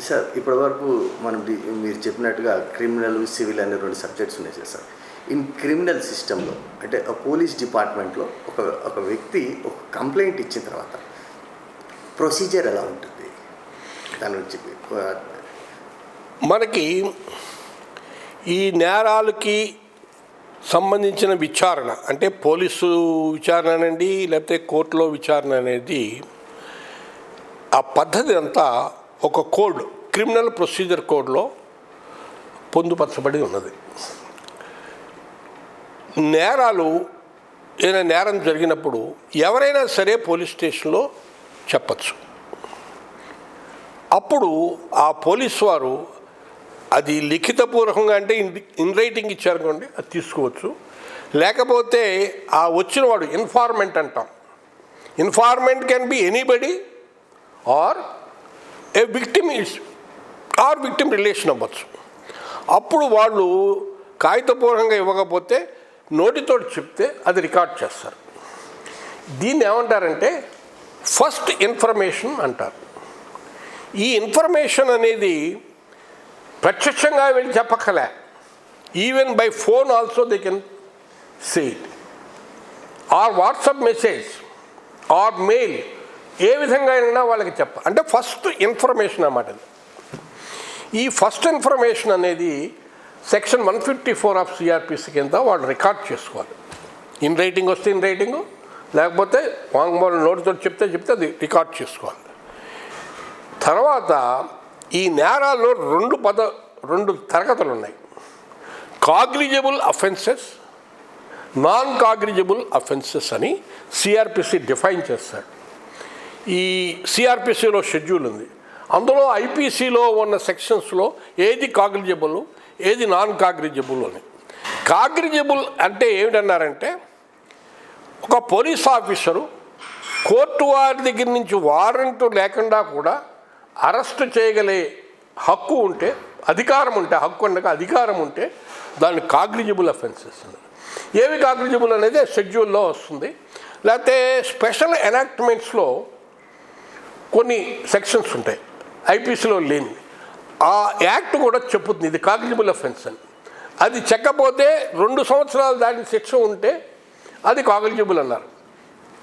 Sir ఇప్పటివరకు మనం మీరు చెప్పినట్టుగా క్రిమినల్ సివిల్ అనే 2 సబ్జెక్ట్స్ ఉన్నాయి సార్. ఇన్ క్రిమినల్ సిస్టంలో అంటే పోలీస్ డిపార్ట్మెంట్లో ఒక వ్యక్తి ఒక కంప్లైంట్ ఇచ్చిన తర్వాత ప్రొసీజర్ ఎలా ఉంటుంది దాని గురించి మనకి ఈ నేరాలకి సంబంధించిన విచారణ అంటే పోలీసు విచారణ అనండి లేకపోతే కోర్టులో విచారణ అనేది ఆ పద్ధతి అంతా ఒక కోడ్ క్రిమినల్ ప్రొసీజర్ కోడ్లో పొందుపరచబడి ఉన్నది. నేరాలు ఏదైనా నేరం జరిగినప్పుడు ఎవరైనా సరే పోలీస్ స్టేషన్లో చెప్పచ్చు. అప్పుడు ఆ పోలీసు వారు అది లిఖితపూర్వకంగా అంటే ఇన్ రైటింగ్ ఇచ్చారనుకోండి అది తీసుకోవచ్చు. లేకపోతే ఆ వచ్చిన వాడు ఇన్ఫార్మెంట్ అంటాం. Informant can be anybody or a victim or victim relation అవ్వచ్చు. అప్పుడు వాళ్ళు కాగితపూర్వకంగా ఇవ్వకపోతే నోటితో చెప్తే అది రికార్డ్ చేస్తారు. దీన్ని ఏమంటారంటే ఫస్ట్ ఇన్ఫర్మేషన్ అంటారు. ఈ ఇన్ఫర్మేషన్ అనేది ప్రత్యక్షంగా వెళ్ళి చెప్పక్కలే, even by phone also they can say it or WhatsApp message or mail ఏ విధంగా అయినా వాళ్ళకి అంటే ఫస్ట్ ఇన్ఫర్మేషన్ అన్నమాట. ఈ ఫస్ట్ ఇన్ఫర్మేషన్ అనేది సెక్షన్ 154 ఆఫ్ సిఆర్పిసి కింద వాళ్ళు రికార్డ్ చేసుకోవాలి. ఇన్ రైటింగ్ వస్తే ఇన్ రైటింగు, లేకపోతే వాంగ్మూలం నోటితో చెప్తే అది రికార్డ్ చేసుకోవాలి. తర్వాత ఈ నేరాల్లో 2 తరగతులు ఉన్నాయి. Cognisable offences, non cognisable offences అని సిఆర్పిసి డిఫైన్ చేస్తాడు. ఈ సిఆర్పిసిలో షెడ్యూల్ ఉంది. అందులో ఐపీసీలో ఉన్న సెక్షన్స్లో ఏది కాగ్నిజబుల్ ఏది నాన్ కాగ్నిజబుల్ అని. కాగ్నిజబుల్ అంటే ఏమిటన్నారంటే ఒక పోలీస్ ఆఫీసరు కోర్టు వారి దగ్గర నుంచి వారెంట్ లేకుండా కూడా అరెస్ట్ చేయగలే హక్కు ఉంటే, అధికారం ఉంటే, హక్కు ఉండగా అధికారం ఉంటే దాన్ని కాగ్నిజబుల్ అఫెన్సెస్ అని. ఏవి కాగ్నిజబుల్ అనేది షెడ్యూల్లో వస్తుంది. లేకపోతే స్పెషల్ ఎనాక్ట్మెంట్స్లో కొన్ని సెక్షన్స్ ఉంటాయి ఐపీసీలో లేని. ఆ యాక్ట్ కూడా చెప్పుతుంది ఇది కాగ్నిజబుల్ అఫెన్స్ అని. అది చెక్కపోతే 2 సంవత్సరాలు దాని శిక్ష ఉంటే అది కాగ్నిజబుల్ అన్నారు.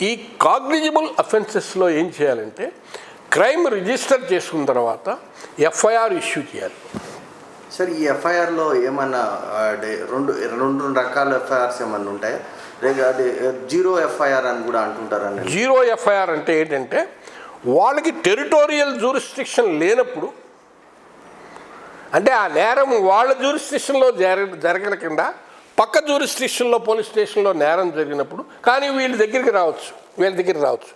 ఈ కాగ్నిజబుల్ అఫెన్సెస్లో ఏం చేయాలంటే క్రైమ్ రిజిస్టర్ చేసుకున్న తర్వాత ఎఫ్ఐఆర్ ఇష్యూ చేయాలి. సార్ ఈ ఎఫ్ఐఆర్లో ఏమన్నా రెండు రకాల ఎఫ్ఐఆర్స్ ఏమన్నా ఉంటాయా? అది జీరో ఎఫ్ఐఆర్ అని కూడా అంటుంటారండి. జీరో ఎఫ్ఐఆర్ అంటే ఏంటంటే వాళ్ళకి టెరిటోరియల్ జ్యూరిస్డిక్షన్ లేనప్పుడు, అంటే ఆ నేరం వాళ్ళ జ్యూరిస్డిక్షన్లో జరగకుండా పక్క జ్యూరిస్డిక్షన్లో పోలీస్ స్టేషన్లో నేరం జరిగినప్పుడు కానీ వీళ్ళ దగ్గరికి రావచ్చు.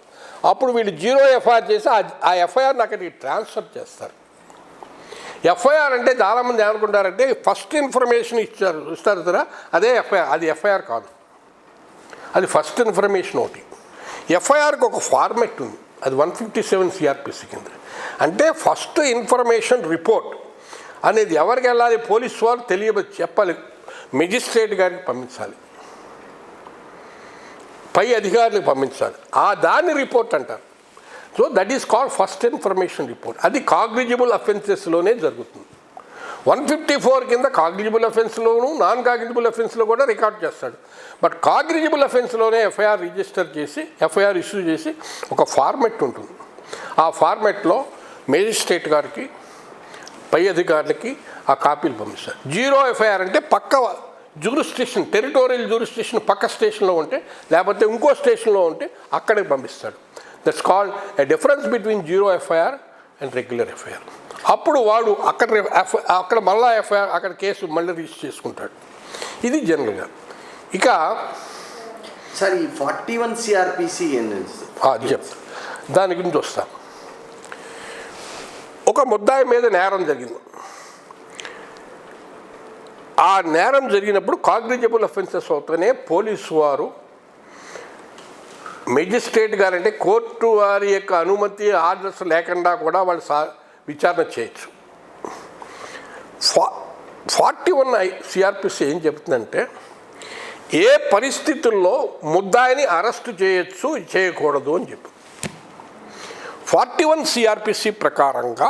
అప్పుడు వీళ్ళు జీరో ఎఫ్ఐఆర్ చేసి ఆ ఎఫ్ఐఆర్ని అక్కడికి ట్రాన్స్ఫర్ చేస్తారు. ఎఫ్ఐఆర్ అంటే చాలామంది ఏమనుకుంటారంటే ఫస్ట్ ఇన్ఫర్మేషన్ ఇస్తారు కదా అదే ఎఫ్ఐఆర్. అది ఎఫ్ఐఆర్ కాదు, అది ఫస్ట్ ఇన్ఫర్మేషన్ ఒకటి. ఎఫ్ఐఆర్కి ఒక ఫార్మెట్ ఉంది, అది 157 సిఆర్పిసి కింద. అంటే ఫస్ట్ ఇన్ఫర్మేషన్ రిపోర్ట్ అనేది ఎవరికి వెళ్ళాలి? పోలీసు వారు చెప్పాలి, మెజిస్ట్రేట్ గారికి పంపించాలి, పై అధికారులకు పంపించాలి. దాన్ని రిపోర్ట్ అంటారు. So that is called first information report. అది కాగ్నిజబుల్ అఫెన్సెస్లోనే జరుగుతుంది. 154 కింద కాగ్నిజబుల్ అఫెన్స్లోను నాన్ కాగ్నిజబుల్ అఫెన్స్లో కూడా రికార్డ్ చేస్తాడు. బట్ కాగ్నిజబుల్ అఫెన్స్లోనే ఎఫ్ఐఆర్ రిజిస్టర్ చేసి ఎఫ్ఐఆర్ ఇష్యూ చేసి ఒక ఫార్మెట్ ఉంటుంది. ఆ ఫార్మెట్లో మేజిస్ట్రేట్ గారికి పై అధికారులకి ఆ కాపీలు పంపిస్తారు. జీరో ఎఫ్ఐఆర్ అంటే పక్క జ్యూరిస్డిక్షన్, టెరిటోరియల్ జ్యూరిస్డిక్షన్ పక్క స్టేషన్లో ఉంటే, లేకపోతే ఇంకో స్టేషన్లో ఉంటే అక్కడికి పంపిస్తాడు. That's called a difference between zero FIR and regular FIR. అప్పుడు వాడు అక్కడ మళ్ళా ఎఫ్ఐఆర్ అక్కడ కేసు మళ్ళీ రిజిస్టర్ చేసుకుంటాడు. ఇది జనరల్గా. ఇక సార్ ఈ 41 సిఆర్పిసి చెప్తా, దాని గురించి వస్తాను. ఒక ముద్దాయి మీద నేరం జరిగింది. ఆ నేరం జరిగినప్పుడు కాగ్నిజబుల్ అఫెన్సెస్ అవుతూనే పోలీసు వారు మెజిస్ట్రేట్ గారంటే కోర్టు వారి యొక్క అనుమతి ఆర్డర్స్ లేకుండా కూడా వాళ్ళు విచారణ చేయొచ్చు. 41 సిఆర్పిసి ఏం చెప్తుందంటే ఏ పరిస్థితుల్లో ముద్దాయిని అరెస్టు చేయొచ్చు చేయకూడదు అని చెప్పి. 41 సిఆర్పిసి ప్రకారంగా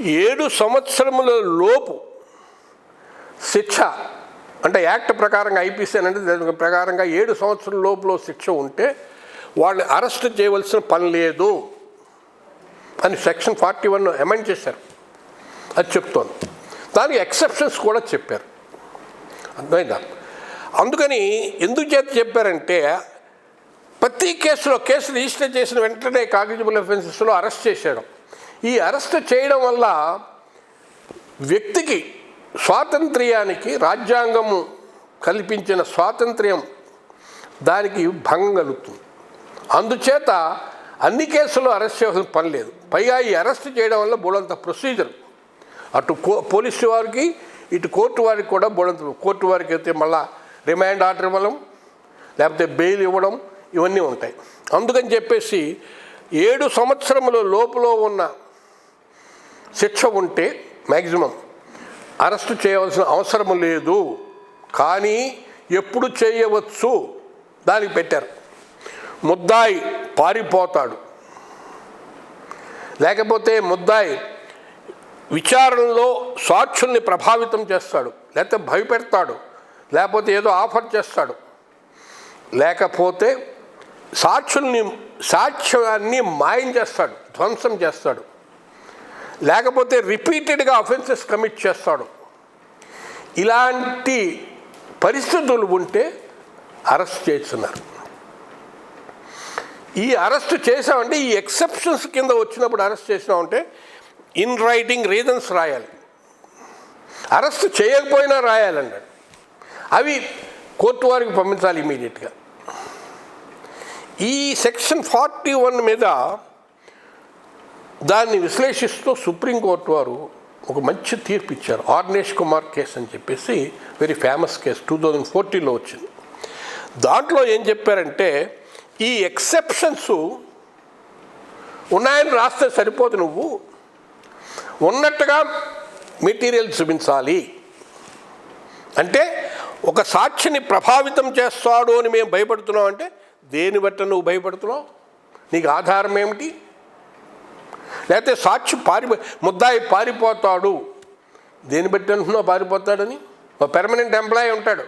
7 సంవత్సరముల లోపు శిక్ష అంటే యాక్ట్ ప్రకారంగా ఐపీసీ అంటే దాని ప్రకారంగా 7 సంవత్సరాల లోపల శిక్ష ఉంటే వాళ్ళని అరెస్ట్ చేయవలసిన పని లేదు అని సెక్షన్ 41 అమెండ్ చేశారు. అది చెప్తోంది. దానికి ఎక్సెప్షన్స్ కూడా చెప్పారు. అర్థమైందా? అందుకని ఎందుకు చేత చెప్పారంటే ప్రతి కేసు రిజిస్టర్ చేసిన వెంటనే కాగ్నిజబుల్ అఫెన్సెస్లో అరెస్ట్ చేసేయడం. ఈ అరెస్ట్ చేయడం వల్ల వ్యక్తికి స్వాతంత్ర్యానికి రాజ్యాంగము కల్పించిన స్వాతంత్ర్యం దానికి భంగం కలుగుతుంది. అందుచేత అన్ని కేసుల్లో అరెస్ట్ చేయాల్సిన పని లేదు. పైగా ఈ అరెస్ట్ చేయడం వల్ల బోడంత ప్రొసీజర్ అటు పోలీసు వారికి ఇటు కోర్టు వారికి కూడా బోడంత. కోర్టు వారికి అయితే మళ్ళా రిమాండ్ ఆర్డర్ ఇవ్వడం లేకపోతే బెయిల్ ఇవ్వడం ఇవన్నీ ఉంటాయి. అందుకని చెప్పేసి 7 సంవత్సరముల లోపల ఉన్న శిక్ష ఉంటే మ్యాక్సిమం అరెస్టు చేయవలసిన అవసరం లేదు. కానీ ఎప్పుడు చేయవచ్చు దానికి పెట్టారు. ముద్దాయి పారిపోతాడు, లేకపోతే ముద్దాయి విచారణలో సాక్షుల్ని ప్రభావితం చేస్తాడు, లేకపోతే భయపెడతాడు, లేకపోతే ఏదో ఆఫర్ చేస్తాడు, లేకపోతే సాక్ష్యాన్ని మాయం చేస్తాడు, ధ్వంసం చేస్తాడు, లేకపోతే రిపీటెడ్గా అఫెన్సెస్ కమిట్ చేస్తాడు. ఇలాంటి పరిస్థితులు ఉంటే అరెస్ట్ చేస్తున్నారు. ఈ అరెస్ట్ చేసామంటే ఈ ఎక్సెప్షన్స్ కింద వచ్చినప్పుడు అరెస్ట్ చేసినామంటే ఇన్ రైటింగ్ రీజన్స్ రాయాలి. అరెస్ట్ చేయకపోయినా రాయాలన్నాడు. అవి కోర్టు వారికి పంపించాలి ఇమీడియట్గా. ఈ సెక్షన్ 41 మీద దాన్ని విశ్లేషిస్తూ సుప్రీంకోర్టు వారు ఒక మంచి తీర్పు ఇచ్చారు. ఆర్నేష్ కుమార్ కేసు అని చెప్పేసి వెరీ ఫేమస్ కేసు 2014లో వచ్చింది. దాంట్లో ఏం చెప్పారంటే ఈ ఎక్సెప్షన్స్ ఉన్నాయని రాస్తే సరిపోదు, నువ్వు ఉన్నట్టుగా మెటీరియల్ చూపించాలి. అంటే ఒక సాక్షిని ప్రభావితం చేస్తాడు అని మేము భయపడుతున్నాం అంటే దేని బట్టి నువ్వు భయపడుతున్నావు, నీకు ఆధారం ఏమిటి? లేకపోతే సాక్షి ముద్దాయి పారిపోతాడు, దేని బట్టి అంటున్నావు పారిపోతాడని? ఒక పెర్మనెంట్ ఎంప్లాయీ ఉంటాడు,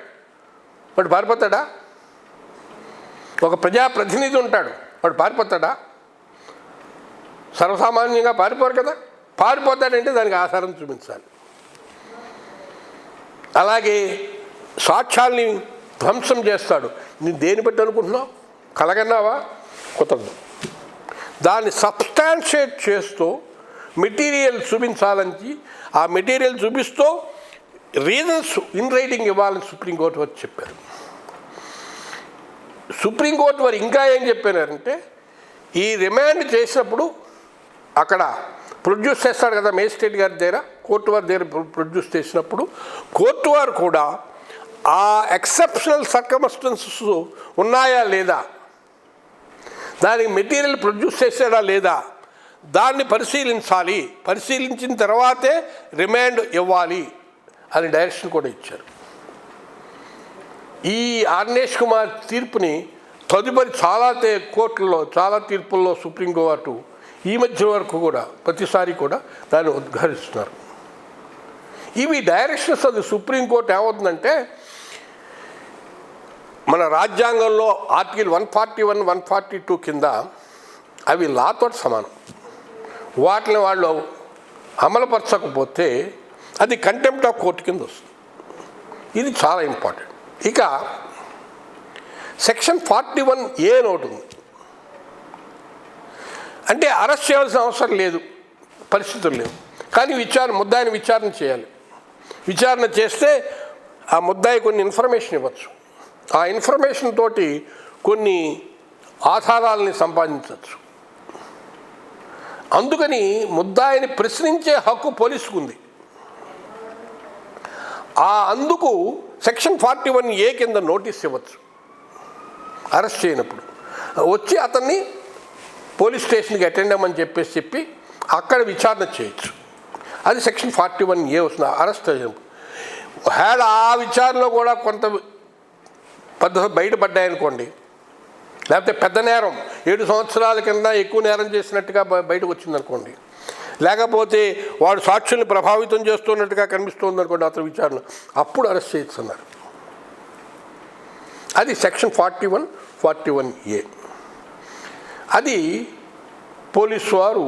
వాడు పారిపోతాడా? ఒక ప్రజాప్రతినిధి ఉంటాడు, వాడు పారిపోతాడా? సర్వసామాన్యంగా పారిపోరు కదా. పారిపోతాడంటే దానికి ఆధారం చూపించాలి. అలాగే సాక్ష్యాల్ని ధ్వంసం చేస్తాడు, నేను దేని బట్టి అనుకుంటున్నావు? కలగన్నావా? కుదరదు. దాన్ని సబ్స్టాన్షియేట్ చేస్తూ మెటీరియల్ చూపించాలని, ఆ మెటీరియల్ చూపిస్తూ రీజన్స్ ఇన్ రైటింగ్ ఇవ్వాలని సుప్రీంకోర్టు వారు చెప్పారు. సుప్రీంకోర్టు వారు ఇంకా ఏం చెప్పారంటే ఈ రిమాండ్ చేసినప్పుడు అక్కడ ప్రొడ్యూస్ చేస్తాడు కదా మేజిస్ట్రేట్ గారి దగ్గర, కోర్టు వారి దగ్గర ప్రొడ్యూస్ చేసినప్పుడు కోర్టు వారు కూడా ఆ ఎక్సెప్షనల్ సర్కమ్స్టెన్సెస్ ఉన్నాయా లేదా, దానికి మెటీరియల్ ప్రొడ్యూస్ చేసాడా లేదా, దాన్ని పరిశీలించాలి, పరిశీలించిన తర్వాతే రిమాండ్ ఇవ్వాలి అని డైరెక్షన్ కూడా ఇచ్చారు. ఈ ఆర్నేష్ కుమార్ తీర్పుని తదుపరి కోర్టుల్లో చాలా తీర్పుల్లో సుప్రీంకోర్టు ఈ మధ్య వరకు కూడా ప్రతిసారి కూడా దాన్ని ఉద్ఘాటిస్తున్నారు. ఇవి డైరెక్షన్స్ అది సుప్రీంకోర్టు ఏమవుతుందంటే మన రాజ్యాంగంలో ఆర్టికల్ 141, 142 కింద అవి లాతో సమానం. వాటిని వాళ్ళు అమలుపరచకపోతే అది కంటెంప్ట్ ఆఫ్ కోర్టు కింద వస్తుంది. ఇది చాలా ఇంపార్టెంట్. ఇక సెక్షన్ 41A అని ఒకటి ఉంది. అంటే అరెస్ట్ చేయాల్సిన అవసరం లేదు, పరిస్థితులు లేవు, కానీ ముద్దాయిని విచారణ చేయాలి. విచారణ చేస్తే ఆ ముద్దాయి కొన్ని ఇన్ఫర్మేషన్ ఇవ్వచ్చు. ఆ ఇన్ఫర్మేషన్ తోటి కొన్ని ఆధారాలని సంపాదించవచ్చు. అందుకని ముద్దాయిని ప్రశ్నించే హక్కు పోలీసుకు ఉంది. అందుకు సెక్షన్ 41A కింద నోటీస్ ఇవ్వచ్చు. అరెస్ట్ చేయనప్పుడు వచ్చి అతన్ని పోలీస్ స్టేషన్కి అటెండ్ అవ్వమని చెప్పి అక్కడ విచారణ చేయొచ్చు. అది సెక్షన్ 41A వస్తుంది. అరెస్ట్ అయినప్పుడు ఆ విచారణలో కూడా కొంత బయటపడ్డాయనుకోండి, లేకపోతే పెద్ద నేరం 7 సంవత్సరాల కింద ఎక్కువ నేరం చేసినట్టుగా బయటకు వచ్చిందనుకోండి, లేకపోతే వాడు సాక్షుల్ని ప్రభావితం చేస్తున్నట్టుగా కనిపిస్తుంది అనుకోండి అతను విచారణ, అప్పుడు అరెస్ట్ చేస్తున్నారు. అది సెక్షన్ 41, 41A. అది పోలీసు వారు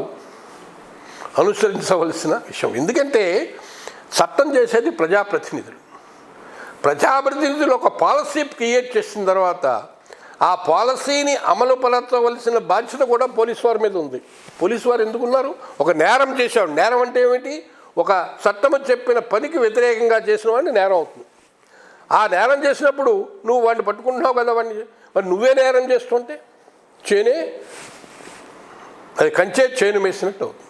అనుసరించవలసిన విషయం. ఎందుకంటే చట్టం చేసేది ప్రజాప్రతినిధులు. ప్రజాప్రతినిధులు ఒక పాలసీ క్రియేట్ చేసిన తర్వాత ఆ పాలసీని అమలు పరచవలసిన బాధ్యత కూడా పోలీసు వారి మీద ఉంది. పోలీసు వారు ఎందుకున్నారు? ఒక నేరం చేశాడు. నేరం అంటే ఏమిటి? ఒక చట్టము చెప్పిన పనికి వ్యతిరేకంగా చేసిన వాడిని నేరం అవుతుంది. ఆ నేరం చేసినప్పుడు నువ్వు వాడిని పట్టుకుంటున్నావు కదా, వాడిని మరి నువ్వే నేరం చేస్తుంటే చేనే అది కంచే చేను వేసినట్టు అవుతుంది.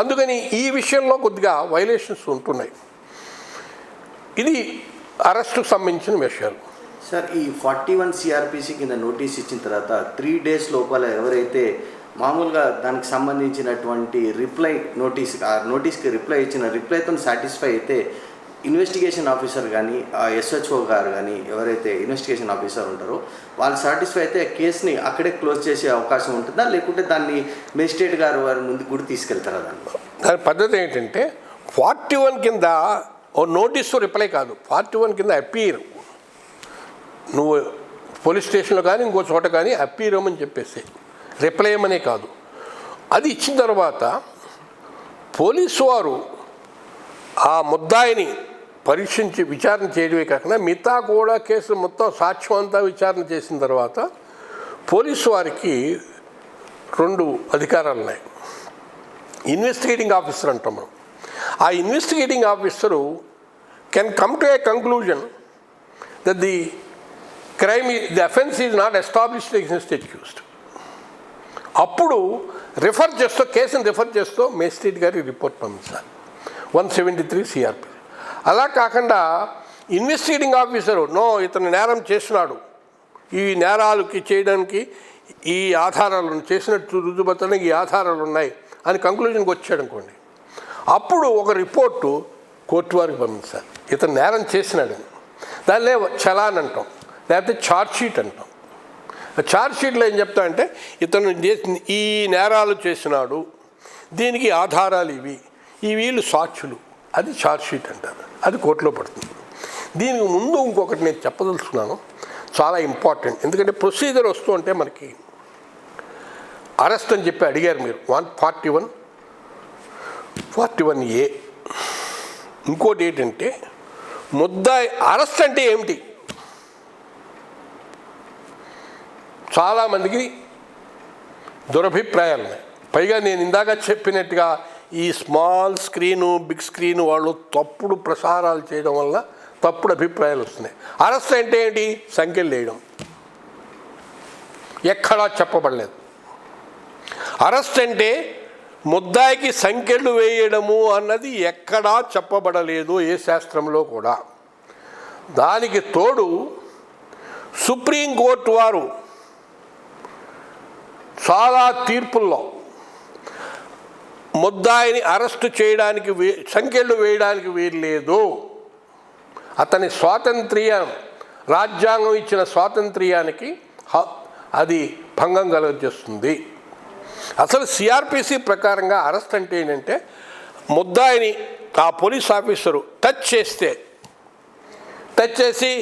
అందుకని ఈ విషయంలో కొద్దిగా వైలేషన్స్ ఉంటున్నాయి. ఇది అరెస్టుకు సంబంధించిన విషయాలు. సార్, ఈ 41 CRPC కింద నోటీస్ ఇచ్చిన తర్వాత 3 days లోపల ఎవరైతే మామూలుగా దానికి సంబంధించినటువంటి నోటీస్కి రిప్లై ఇచ్చిన రిప్లైతో సాటిస్ఫై అయితే ఇన్వెస్టిగేషన్ ఆఫీసర్ కానీ SHO గారు కానీ ఎవరైతే ఇన్వెస్టిగేషన్ ఆఫీసర్ ఉంటారో వాళ్ళు సాటిస్ఫై అయితే కేసుని అక్కడే క్లోజ్ చేసే అవకాశం ఉంటుందా, లేకుంటే దాన్ని మేజిస్ట్రేట్ గారు వారి ముందు కూడా తీసుకెళ్తారా? దాని పద్ధతి ఏంటంటే 41 కింద ఓ నోటీసు రిప్లై కాదు, 41 కింద అపీర్. నువ్వు పోలీస్ స్టేషన్లో కానీ ఇంకో చోట కానీ అపీర్ అవ్వమని చెప్పేసి రిప్లై అమ్మనే కాదు. అది ఇచ్చిన తర్వాత పోలీసు వారు ఆ ముద్దాయిని పరీక్షించి విచారణ చేయడమే కాకుండా మిగతా కూడా కేసు మొత్తం సాక్ష్యం అంతా విచారణ చేసిన తర్వాత పోలీసు వారికి 2 అధికారాలు ఉన్నాయి. ఇన్వెస్టిగేటింగ్ ఆఫీసర్ అంటాం మనం. ఆ investigating officer can come to a conclusion that the offence is not established against accused. అప్పుడు కేసుని రిఫర్ చేస్తూ మేజిస్ట్రేట్ గారికి రిపోర్ట్ పంపించాలి. 173 CRPC. అలా కాకుండా ఇన్వెస్టిగేటింగ్ ఆఫీసరు ఇతను నేరం చేసినాడు, ఈ నేరాలకి చేయడానికి ఈ ఆధారాలు చేసినట్టు రుజువుపరచడానికి ఈ ఆధారాలు ఉన్నాయి అని కంక్లూజన్కి వచ్చాడు అనుకోండి, అప్పుడు ఒక రిపోర్టు కోర్టు వారికి పంపించాలి. ఇతను నేరం చేసినాడని. దానిలో చలాన్ అంటాం, లేకపోతే ఛార్జ్షీట్ అంటాం. ఛార్జ్షీట్లో ఏం చెప్తా అంటే ఇతను ఈ నేరాలు చేసినాడు, దీనికి ఆధారాలు ఇవి, ఈ వీళ్ళు సాక్షులు, అది ఛార్జ్షీట్ అంటారు. అది కోర్టులో పడుతుంది. దీనికి ముందు ఇంకొకటి నేను చెప్పదలుచుకున్నాను, చాలా ఇంపార్టెంట్. ఎందుకంటే ప్రొసీజర్ వస్తూ ఉంటే మనకి అరెస్ట్ అని చెప్పి అడిగారు మీరు 141, 41A. ఇంకోటి ఏంటంటే ముద్దాయి అరెస్ట్ అంటే ఏమిటి? చాలామందికి దురభిప్రాయాలు ఉన్నాయి. పైగా నేను ఇందాక చెప్పినట్టుగా ఈ స్మాల్ స్క్రీను బిగ్ స్క్రీన్ వాళ్ళు తప్పుడు ప్రసారాలు చేయడం వల్ల తప్పుడు అభిప్రాయాలు వస్తున్నాయి. అరెస్ట్ అంటే ఏంటి? సంఖ్యలు వేయడం. ఎక్కడా చెప్పబడలేదు. అరెస్ట్ అంటే ముద్దాయికి సంఖ్యలు వేయడము అన్నది ఎక్కడా చెప్పబడలేదు ఏ శాస్త్రంలో కూడా. దానికి తోడు సుప్రీంకోర్టు వారు చాలా తీర్పుల్లో ముద్దాయిని అరెస్టు చేయడానికి సంఖ్యలు వేయడానికి వీల్లేదు, అతని స్వాతంత్ర్యం, రాజ్యాంగం ఇచ్చిన స్వాతంత్ర్యానికి అది భంగం కలుగజేస్తుంది. అసలు CRPC ప్రకారంగా అరెస్ట్ అంటే ఏంటంటే ముద్దాయిని ఆ పోలీస్ ఆఫీసరు టచ్ చేసి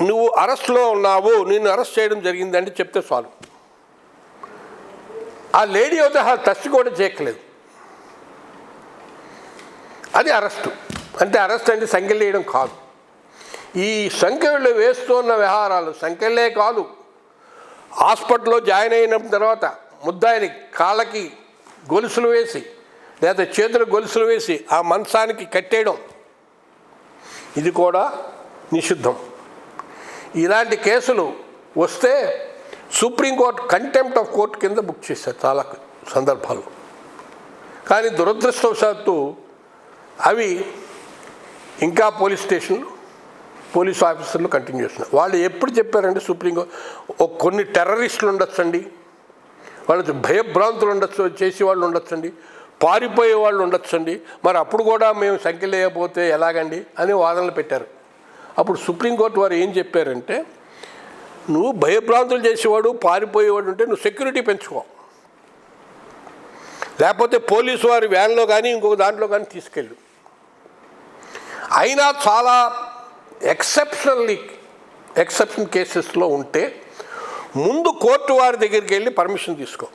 నువ్వు అరెస్ట్లో ఉన్నావు, నిన్ను అరెస్ట్ చేయడం జరిగిందంటే చెప్తే చాలు. ఆ లేడీ అయితే టచ్ కూడా చేయట్లేదు, అది అరెస్టు. అంటే అరెస్ట్ అంటే సంఖ్యలు వేయడం కాదు. ఈ సంఖ్యలు వేస్తున్న వ్యవహారాలు సంఖ్యలే కాదు, హాస్పిటల్లో జాయిన్ అయిన తర్వాత ముద్దాయిని కాళ్ళకి గొలుసులు వేసి లేదా చేతులకు గొలుసులు వేసి ఆ మంచానికి కట్టేయడం, ఇది కూడా నిషిద్ధం. ఇలాంటి కేసులు వస్తే సుప్రీంకోర్టు కంటెంప్ట్ ఆఫ్ కోర్టు కింద బుక్ చేశారు చాలా సందర్భాల్లో. కానీ దురదృష్టవశాత్తు అవి ఇంకా పోలీస్ స్టేషన్లు, పోలీసు ఆఫీసర్లు కంటిన్యూ చేస్తున్నారు. వాళ్ళు ఎప్పుడు చెప్పారంటే సుప్రీంకోర్టు కొన్ని టెర్రరిస్టులు ఉండొచ్చండి, వాళ్ళకి భయభ్రాంతులు ఉండొచ్చు, చేసేవాళ్ళు ఉండొచ్చండి, పారిపోయే వాళ్ళు ఉండొచ్చండి, మరి అప్పుడు కూడా మేము సంఖ్య లేకపోతే ఎలాగండి అని వాదనలు పెట్టారు. అప్పుడు సుప్రీంకోర్టు వారు ఏం చెప్పారంటే, నువ్వు భయభ్రాంతులు చేసేవాడు పారిపోయేవాడు ఉంటే నువ్వు సెక్యూరిటీ పెంచుకో, లేకపోతే పోలీసు వారి వ్యాన్లో కానీ ఇంకొక దాంట్లో కానీ తీసుకెళ్ళు. అయినా చాలా ఎక్సెప్షన్ కేసెస్లో ఉంటే ముందు కోర్టు వారి దగ్గరికి వెళ్ళి పర్మిషన్ తీసుకో,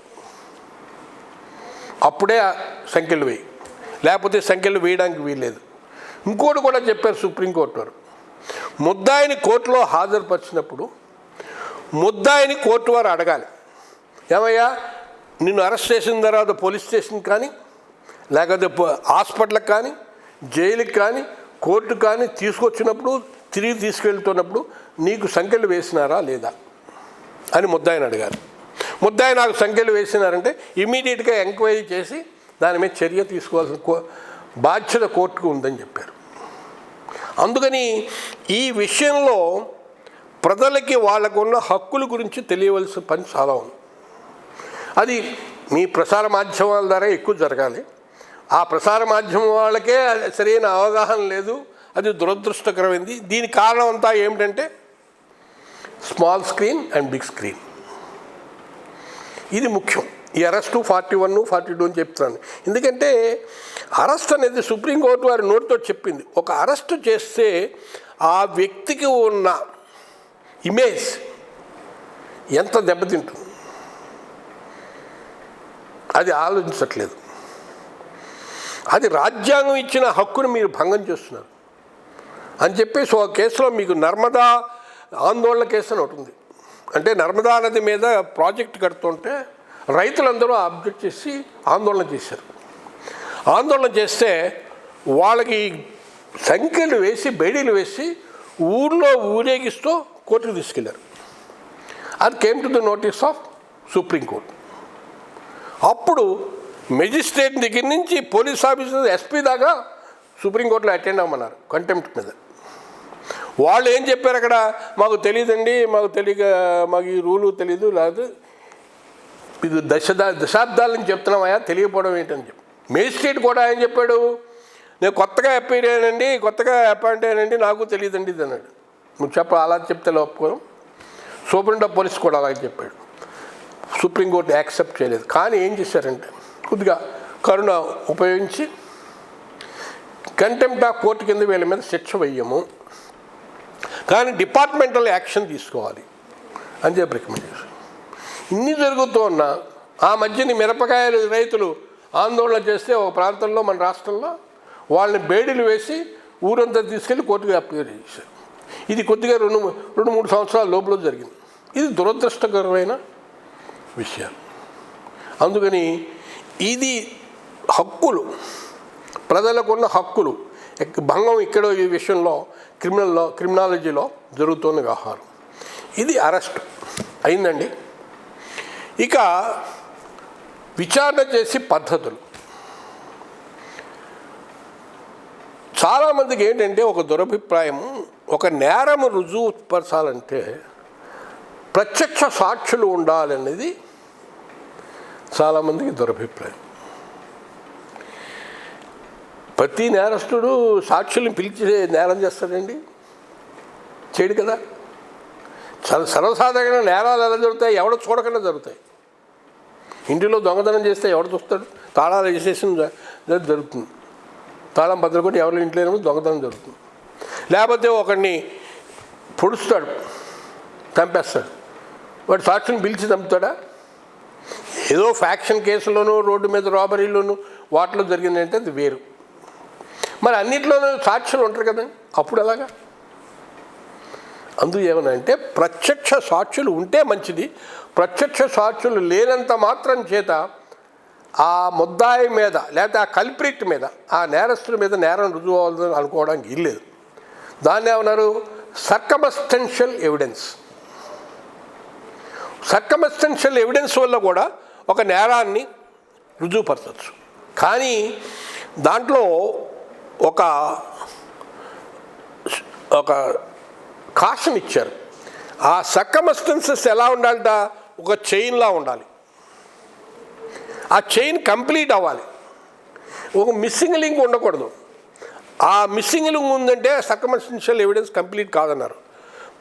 అప్పుడే సంఖ్యలు వేయి, లేకపోతే సంఖ్యలు వేయడానికి వీల్లేదు. ఇంకోటి కూడా చెప్పారు సుప్రీంకోర్టు వారు, ముద్దాయిని కోర్టులో హాజరుపరిచినప్పుడు ముద్దాయిని కోర్టు వారు అడగాలి, ఏమయ్యా నిన్ను అరెస్ట్ చేసిన తర్వాత పోలీస్ స్టేషన్ కానీ లేకపోతే హాస్పిటల్కి కానీ జైలుకి కానీ కోర్టు కానీ తీసుకొచ్చినప్పుడు తిరిగి తీసుకెళ్తున్నప్పుడు నీకు సంఖ్యలు వేసినారా లేదా అని ముద్దాయిని అడగాలి. ముద్దాయి నాకు సంఖ్యలు వేసినారంటే ఇమీడియట్గా ఎంక్వైరీ చేసి దాని మీద చర్య తీసుకోవాల్సిన బాధ్యత కోర్టుకు ఉందని చెప్పారు. అందుకని ఈ విషయంలో ప్రజలకి వాళ్ళకున్న హక్కుల గురించి తెలియవలసిన పని చాలా ఉంది. అది మీ ప్రసార మాధ్యమాల ద్వారా ఎక్కువ జరగాలి. ఆ ప్రసార మాధ్యమం వాళ్ళకే సరైన అవగాహన లేదు, అది దురదృష్టకరమైంది. దీని కారణం అంతా ఏమిటంటే small screen and big screen. ఇది ముఖ్యం. ఈ అరెస్టు 41, 42 అని చెప్తున్నాను. ఎందుకంటే అరెస్ట్ అనేది సుప్రీంకోర్టు వారి నోటితో చెప్పింది. ఒక అరెస్టు చేస్తే ఆ వ్యక్తికి ఉన్న ఇమేజ్ ఎంత దెబ్బతింటుంది అది ఆలోచించట్లేదు. అది రాజ్యాంగం ఇచ్చిన హక్కును మీరు భంగం చేస్తున్నారు అని చెప్పేసి ఒక కేసులో మీకు నర్మదా ఆందోళన కేసు అని ఒకటి ఉంది. అంటే నర్మదా నది మీద ప్రాజెక్ట్ కడుతుంటే రైతులందరూ అబ్జెక్ట్ చేసి ఆందోళన చేశారు. ఆందోళన చేస్తే వాళ్ళకి సంఖ్యలు వేసి బేడీలు వేసి ఊర్లో ఊరేగిస్తూ కోర్టుకు తీసుకెళ్లారు. అది came to the notice of supreme court. అప్పుడు మెజిస్ట్రేట్ దగ్గర నుంచి పోలీస్ ఆఫీసర్ ఎస్పీ దాకా సుప్రీంకోర్టులో అటెండ్ అవ్వమన్నారు కంటెంప్ట్ మీద. వాళ్ళు ఏం చెప్పారు అక్కడ, మాకు తెలియదండి, మాకు తెలియక మాకు ఈ రూలు తెలీదు, లేదు ఇది దశాబ్దాల నుంచి చెప్తున్నామయ్యా, తెలియకపోవడం ఏంటని చెప్పి. మేజిస్ట్రేట్ కూడా ఏం చెప్పాడు, నేను కొత్తగా అపీర్ అయ్యానండి, కొత్తగా అపాయింట్ అయ్యానండి, నాకు తెలియదండి ఇది అన్నాడు. నువ్వు అలా చెప్తే ఒప్పుకోం. సూపరింటెండెంట్ ఆఫ్ పోలీస్ కూడా అలాగే చెప్పాడు. సుప్రీంకోర్టు యాక్సెప్ట్ చేయలేదు. కానీ ఏం చేశారంటే కొద్దిగా కరుణ ఉపయోగించి కంటెంప్ట్ ఆఫ్ కోర్టు కింద వీళ్ళ మీద శిక్ష వేయము, కానీ డిపార్ట్మెంటల్ యాక్షన్ తీసుకోవాలి అని చెప్పి రికమెండ్ చేశారు. ఇన్ని జరుగుతూ ఉన్నా ఆ మధ్యని మిరపకాయలు రైతులు ఆందోళన చేస్తే ఒక ప్రాంతంలో మన రాష్ట్రంలో వాళ్ళని బేడీలు వేసి ఊరంతా తీసుకెళ్ళి కోర్టుకు అప్పీల్ చేశారు. ఇది కొద్దిగా 2-3 సంవత్సరాల లోపల జరిగింది. ఇది దురదృష్టకరమైన విషయం. అందుకని ఇది హక్కులు, ప్రజలకున్న హక్కులు భంగం ఇక్కడ ఈ విషయంలో క్రిమినాలజీలో జరుగుతున్న వ్యవహారం. ఇది అరెస్ట్ అయిందండి. ఇక విచారణ చేసి పద్ధతులు. చాలామందికి ఏంటంటే ఒక దురభిప్రాయం, ఒక నేరము రుజువుపరచాలంటే ప్రత్యక్ష సాక్షులు ఉండాలనేది చాలామందికి దురభిప్రాయం. ప్రతి నేరస్తుడు సాక్షుల్ని పిలిచి నేరం చేస్తాడండి? చేయడు కదా. సర్వసాధారణ నేరాలు ఎలా జరుగుతాయి? ఎవడో చూడకుండా జరుగుతాయి. ఇంటిలో దొంగతనం చేస్తే ఎవడు చూస్తాడు? తాళాలు వేసేసిన జరుగుతుంది. తాళం భద్ర కొట్టి ఎవరి ఇంట్లో లేనప్పుడు దొంగతనం జరుగుతుంది. లేకపోతే ఒకడిని పొడుస్తాడు, చంపేస్తాడు. వాడు సాక్షిని పిలిచి చంపుతాడా? ఏదో ఫ్యాక్షన్ కేసులోనూ రోడ్డు మీద రాబరీలోనూ వాటిలో జరిగిందంటే అది వేరు. మరి అన్నింటిలోనూ సాక్షులు ఉంటారు కదండి, అప్పుడు ఎలాగా? అందుకు ఏమనంటే ప్రత్యక్ష సాక్షులు ఉంటే మంచిది. ప్రత్యక్ష సాక్షులు లేనంత మాత్రం చేత ఆ ముద్దాయి మీద లేకపోతే ఆ కల్ప్రిట్ మీద, ఆ నేరస్తుల మీద నేరం రుజువు అవ్వాలని అనుకోవడానికి ఇల్లేదు. దాన్ని ఏమన్నారు? Circumstantial evidence. సర్కమస్టెన్షియల్ ఎవిడెన్స్ వల్ల కూడా ఒక నేరాన్ని రుజువుపరచవచ్చు. కానీ దాంట్లో ఒక కాషన్ ఇచ్చారు. ఆ సర్కమస్టెన్సెస్ ఎలా ఉండాలంట? ఒక చైన్లా ఉండాలి. ఆ చైన్ కంప్లీట్ అవ్వాలి. ఒక మిస్సింగ్ లింక్ ఉండకూడదు. ఆ మిస్సింగ్ లింక్ ఉందంటే సర్కమస్టెన్షియల్ ఎవిడెన్స్ కంప్లీట్ కాదన్నారు.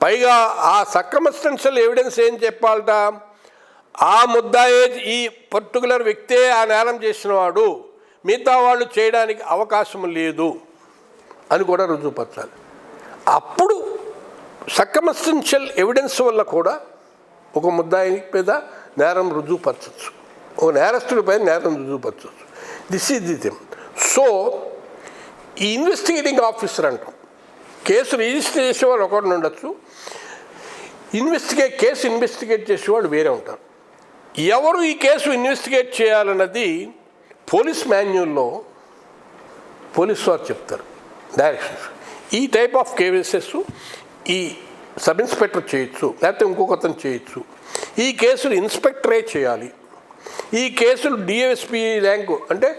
పైగా ఆ సర్కమస్టెన్షియల్ ఎవిడెన్స్ ఏం చెప్పాలట? ఆ ముద్దాయే ఈ పర్టికులర్ వ్యక్తే ఆ నేరం చేసినవాడు, మిగతా వాళ్ళు చేయడానికి అవకాశం లేదు అని కూడా రుజువుపరచాలి. అప్పుడు సర్కమ్స్టెన్షియల్ ఎవిడెన్స్ వల్ల కూడా ఒక ముద్దాయి మీద నేరం రుజువుపరచవచ్చు, ఒక నేరస్తుడిపై నేరం రుజువుపరచవచ్చు. This is the thing. So ఈ ఇన్వెస్టిగేటింగ్ ఆఫీసర్ అంటాం, కేసు రిజిస్టర్ చేసేవాళ్ళు ఒకరిని ఉండొచ్చు, కేసు ఇన్వెస్టిగేట్ చేసేవాళ్ళు వేరే ఉంటారు. ఎవరు ఈ కేసు ఇన్వెస్టిగేట్ చేయాలన్నది పోలీస్ మాన్యువల్లో పోలీసు వారు చెప్తారు డైరెక్షన్స్. ఈ టైప్ ఆఫ్ కేసెస్ ఈ సబ్ ఇన్స్పెక్టర్ చేయొచ్చు, లేకపోతే ఇంకొక అతను చేయొచ్చు. ఈ కేసులు ఇన్స్పెక్టరే చేయాలి. ఈ కేసులు డిఎస్పీ ర్యాంకు అంటే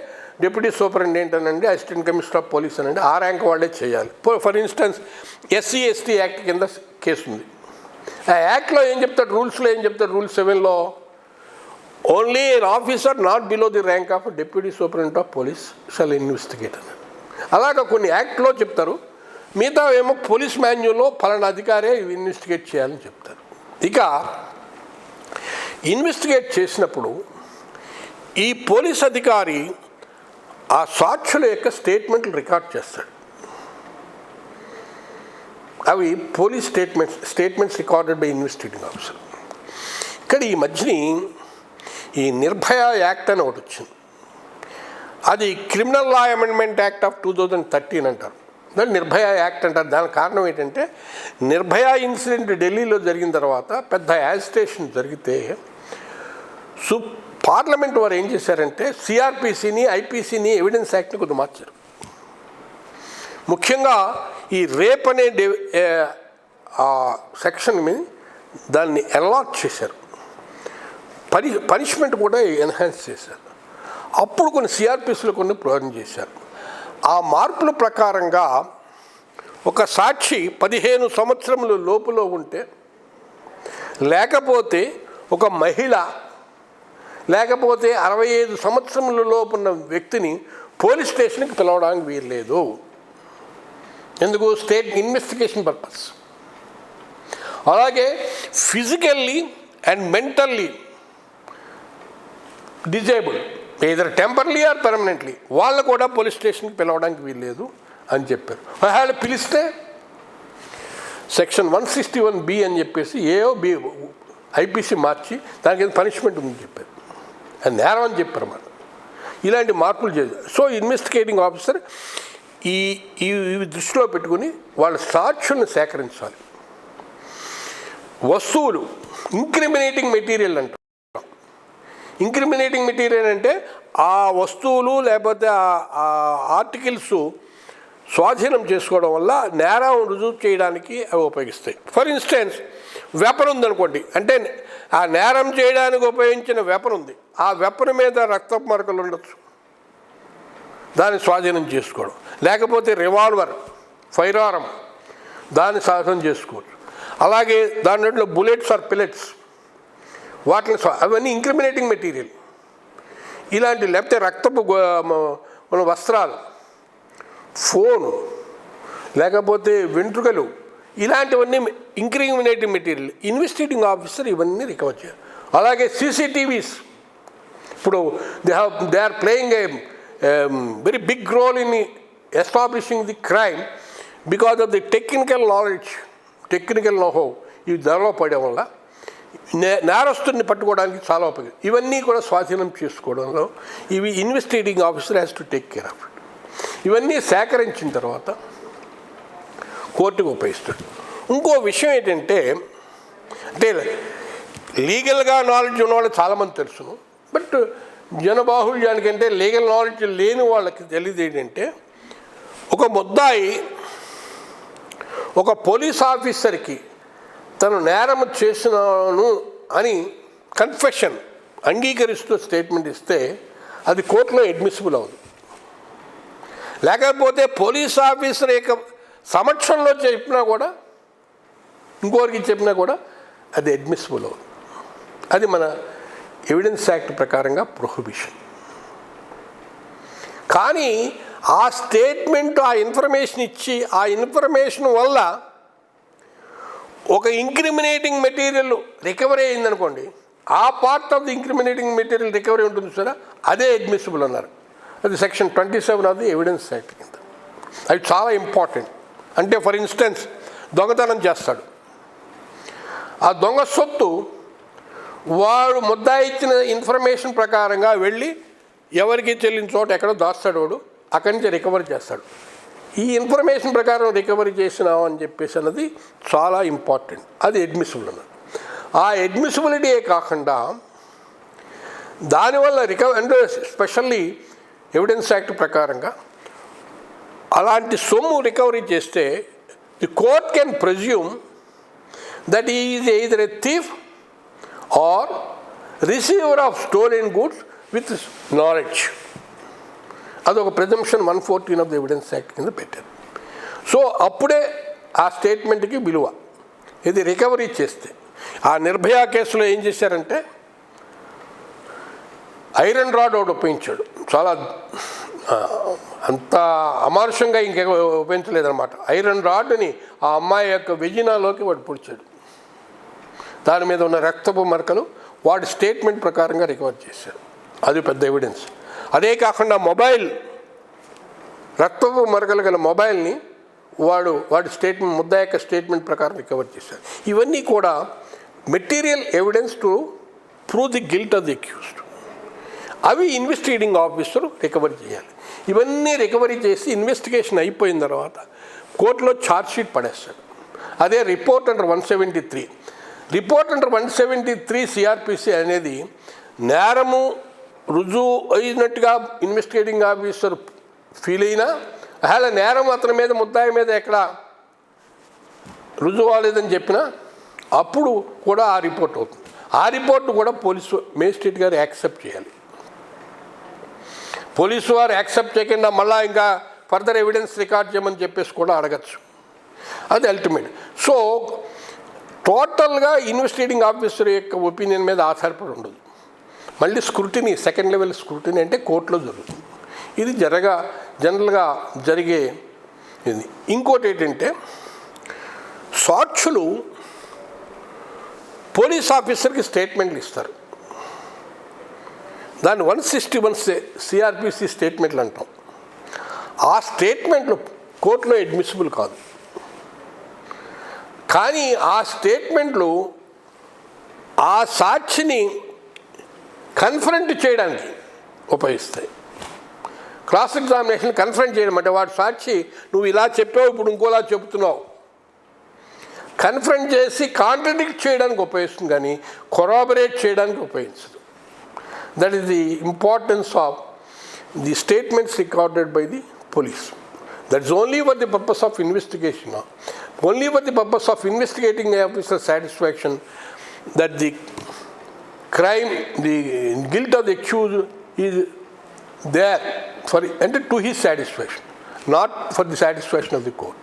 డిప్యూటీ సూపరింటెండెంట్ అనండి, అసిస్టెంట్ కమిషనర్ ఆఫ్ పోలీస్ అనండి, ఆ ర్యాంక్ వాళ్ళే చేయాలి. ఫర్ ఇన్స్టెన్స్ SC/ST యాక్ట్ కింద కేసు ఉంది. ఆ యాక్ట్లో ఏం చెప్తాడు, రూల్స్లో ఏం చెప్తాడు, రూల్ 7లో only an officer not below the rank of deputy superintendent of police shall investigate అని. అలాగా కొన్ని యాక్ట్లో చెప్తారు, మిగతా ఏమో పోలీస్ మాన్యువల్లో ఫలానా అధికారే ఇన్వెస్టిగేట్ చేయాలని చెప్తారు. ఇక ఇన్వెస్టిగేట్ చేసినప్పుడు ఈ పోలీస్ అధికారి ఆ సాక్షుల యొక్క స్టేట్మెంట్లు రికార్డ్ చేస్తాడు. అవి police statements recorded by investigating officer. ఇక్కడ ఈ మధ్యని ఈ నిర్భయ యాక్ట్ అని ఒకటి వచ్చింది. అది criminal law amendment act of 2013 అంటారు, దాన్ని నిర్భయ యాక్ట్ అంటారు. దానికి కారణం ఏంటంటే నిర్భయ ఇన్సిడెంట్ ఢిల్లీలో జరిగిన తర్వాత పెద్ద యాజిటేషన్ జరిగితే పార్లమెంట్ వారు ఏం చేశారంటే CRPCని IPCని ఎవిడెన్స్ యాక్ట్ని కొద్దిగా మార్చారు. ముఖ్యంగా ఈ రేప్ అనే సెక్షన్ మీద దాన్ని ఎన్లార్జ్ చేశారు, పనిష్మెంట్ కూడా ఎన్హాన్స్ చేశారు. అప్పుడు కొన్ని CRPCలో కొన్ని ప్రొవిజన్ చేశారు. ఆ మార్పుల ప్రకారంగా ఒక సాక్షి 15 సంవత్సరముల లోపులో ఉంటే, లేకపోతే ఒక మహిళ, లేకపోతే 65 సంవత్సరముల లోపు ఉన్న వ్యక్తిని పోలీస్ స్టేషన్కి పిలవడానికి వీల్లేదు. ఎందుకు? State investigation purpose. అలాగే physically and mentally disabled, either temporarily or permanently, వాళ్ళు కూడా పోలీస్ స్టేషన్కి పిలవడానికి వీల్లేదు అని చెప్పారు. వాళ్ళు పిలిస్తే సెక్షన్ 161B అని చెప్పేసి B IPC మార్చి దానికి పనిష్మెంట్ ఉందని చెప్పారు, అది నేరం అని చెప్పారు. మనం ఇలాంటి మార్పులు చేశారు. సో ఇన్వెస్టిగేటింగ్ ఆఫీసర్ ఈ దృష్టిలో పెట్టుకుని వాళ్ళ సాక్షుల్ని సేకరించాలి. వస్తువులు, ఇంక్రిమినేటింగ్ మెటీరియల్ అంటారు. ఇంక్రిమినేటింగ్ మెటీరియల్ అంటే ఆ వస్తువులు లేకపోతే ఆ ఆర్టికల్స్ స్వాధీనం చేసుకోవడం వల్ల నేరం రుజువు చేయడానికి అవి ఉపయోగిస్తాయి. ఫర్ ఇన్స్టెన్స్ వెపన్ ఉందనుకోండి, అంటే ఆ నేరం చేయడానికి ఉపయోగించిన వెపన్ ఉంది, ఆ వెపన్ మీద రక్తపు మరకలు ఉండొచ్చు, దాన్ని స్వాధీనం చేసుకోవడం. లేకపోతే రివాల్వర్, ఫైర్ ఆర్మ్, దాన్ని స్వాధీనం చేసుకోవచ్చు. అలాగే దాంట్లో బుల్లెట్స్ ఆర్ పిల్లెట్స్, వాటిని అవన్నీ ఇంక్రిమినేటింగ్ మెటీరియల్. ఇలాంటి లేకపోతే రక్తపు వస్త్రాలు, ఫోను, లేకపోతే వెంట్రుకలు, ఇలాంటివన్నీ ఇంక్రిమినేటింగ్ మెటీరియల్. ఇన్వెస్టిగేటింగ్ ఆఫీసర్ ఇవన్నీ రికవర్ చేయాలి. అలాగే CCTVs, ఇప్పుడు they are playing a very big role in establishing the crime because of the technical knowledge, technical knowhow ఇవి డెవలప్ అవ్వడం వల్ల నేరస్తుడిని పట్టుకోవడానికి చాలా ఉపయోగం. ఇవన్నీ కూడా స్వాధీనం చేసుకోవడంలో ఇవి investigating officer has to take care of it. ఇవన్నీ సేకరించిన తర్వాత కోర్టుకు ఉపయోగిస్తాడు. ఇంకో విషయం ఏంటంటే, అంటే లీగల్గా నాలెడ్జ్ ఉన్న వాళ్ళు చాలామంది తెలుసును, బట్ జనబాహుళ్యానికంటే లీగల్ నాలెడ్జ్ లేని వాళ్ళకి తెలియదు ఏంటంటే, ఒక ముద్దాయి ఒక పోలీస్ ఆఫీసర్కి తను నేరం చేసినాను అని కన్ఫెషన్ అంగీకరిస్తూ స్టేట్మెంట్ ఇస్తే అది కోర్టులో అడ్మిసిబుల్ అవ్వదు. లేకపోతే పోలీస్ ఆఫీసర్ యొక్క సమక్షంలో చెప్పినా కూడా, ఇంకోరికి చెప్పినా కూడా అది అడ్మిసిబుల్ అవ్వదు. అది మన ఎవిడెన్స్ యాక్ట్ ప్రకారంగా ప్రొహిబిషన్. కానీ ఆ స్టేట్మెంట్, ఆ ఇన్ఫర్మేషన్ ఇచ్చి ఆ ఇన్ఫర్మేషన్ వల్ల ఒక ఇంక్రిమినేటింగ్ మెటీరియల్ రికవరీ అయిందనుకోండి, ఆ part of the incriminating material recovery ఉంటుంది సరే, అదే అడ్మిసిబుల్ అన్నారు. అది section 27 of the evidence act కింద. అది చాలా ఇంపార్టెంట్. అంటే ఫర్ ఇన్స్టెన్స్ దొంగతనం చేస్తాడు, ఆ దొంగ సొత్తు వాడు ముద్దాయి ఇచ్చిన ఇన్ఫర్మేషన్ ప్రకారంగా వెళ్ళి ఎవరికి చెల్లిన చోట ఎక్కడో దాస్తాడు, వాడు అక్కడి నుంచి రికవరీ చేస్తాడు. ఈ ఇన్ఫర్మేషన్ ప్రకారం రికవరీ చేసినావు అని చెప్పేసి అన్నది చాలా ఇంపార్టెంట్. అది అడ్మిసిబుల్ అన్నది. ఆ అడ్మిసిబిలిటీయే కాకుండా దానివల్ల అంటే స్పెషల్లీ ఎవిడెన్స్ యాక్ట్ ప్రకారంగా అలాంటి సొమ్ము రికవరీ చేస్తే the court can presume that he is either a thief or receiver of stolen goods with knowledge. అదొక presumption 114 of the evidence act కింద పెట్టారు. సో అప్పుడే ఆ స్టేట్మెంట్కి విలువ. ఇది రికవరీ చేస్తే. ఆ నిర్భయ కేసులో ఏం చేశారంటే ఐరన్ రాడ్ ఒకటి ఉపయోగించాడు. చాలా అంత అమానుషంగా ఇంకే ఉపయోగించలేదన్నమాట. ఐరన్ రాడ్ని ఆ అమ్మాయి యొక్క వెజినాలోకి వాడు పొడిచాడు. దాని మీద ఉన్న రక్తపు మరకలు వాడి స్టేట్మెంట్ ప్రకారంగా రికవర్ చేశారు. అది పెద్ద ఎవిడెన్స్. అదే కాకుండా మొబైల్, రక్తపు మరకలు గల మొబైల్ని వాడి స్టేట్మెంట్, ముద్ద యొక్క స్టేట్మెంట్ ప్రకారం రికవర్ చేశారు. ఇవన్నీ కూడా material evidence to prove the guilt of the accused. అవి ఇన్వెస్టిగేటింగ్ ఆఫీసర్ రికవరీ చేయాలి. ఇవన్నీ రికవరీ చేసి ఇన్వెస్టిగేషన్ అయిపోయిన తర్వాత కోర్టులో ఛార్జ్షీట్ పడేస్తాడు. అదే report under 173. Report under 173 CrPC అనేది నేరము రుజువు అయినట్టుగా ఇన్వెస్టిగేటింగ్ ఆఫీసర్ ఫీల్ అయినా, అలా నేరం అతని మీద ముద్దాయి మీద ఎక్కడ రుజువు అవ్వలేదని చెప్పినా అప్పుడు కూడా ఆ రిపోర్ట్ అవుతుంది. ఆ రిపోర్ట్ కూడా పోలీసు మేజిస్ట్రేట్ గారు యాక్సెప్ట్ చేయాలి. పోలీసు వారు యాక్సెప్ట్ చేయకుండా మళ్ళీ ఇంకా ఫర్దర్ ఎవిడెన్స్ రికార్డ్ చేయమని చెప్పేసి కూడా అడగచ్చు. అది అల్టిమేట్. సో టోటల్గా ఇన్వెస్టిగేటింగ్ ఆఫీసర్ యొక్క ఒపీనియన్ మీద ఆధారపడి ఉండదు. మళ్ళీ స్క్రూటినీ, సెకండ్ లెవెల్ స్క్రూటినీ అంటే కోర్టులో జరుగుతుంది. ఇది జనరల్గా జరిగే ఇది. ఇంకోటి ఏంటంటే సాక్షులు పోలీస్ ఆఫీసర్కి స్టేట్మెంట్లు ఇస్తారు. దాన్ని 161 సిఆర్పిసి స్టేట్మెంట్లు అంటాం. ఆ స్టేట్మెంట్లు కోర్టులో అడ్మిసిబుల్ కాదు. కానీ ఆ స్టేట్మెంట్లు ఆ సాక్షిని కన్ఫరెంట్ చేయడానికి ఉపయోగిస్తాయి. క్రాస్ ఎగ్జామినేషన్ కన్ఫరెంట్ చేయడం అంటే వాడు సాక్షి నువ్వు ఇలా చెప్పావు, ఇప్పుడు ఇంకోలా చెబుతున్నావు, కన్ఫరెంట్ చేసి కాంట్రడిక్ట్ చేయడానికి ఉపయోగిస్తుంది, కానీ కొరాబరేట్ చేయడానికి ఉపయోగించదు. That is the importance of the statements recorded by the police. That is only for the purpose of investigation. Only for the purpose of investigating the officer's satisfaction that the crime, the guilt of the accused is there for and to his satisfaction, not for the satisfaction of the court.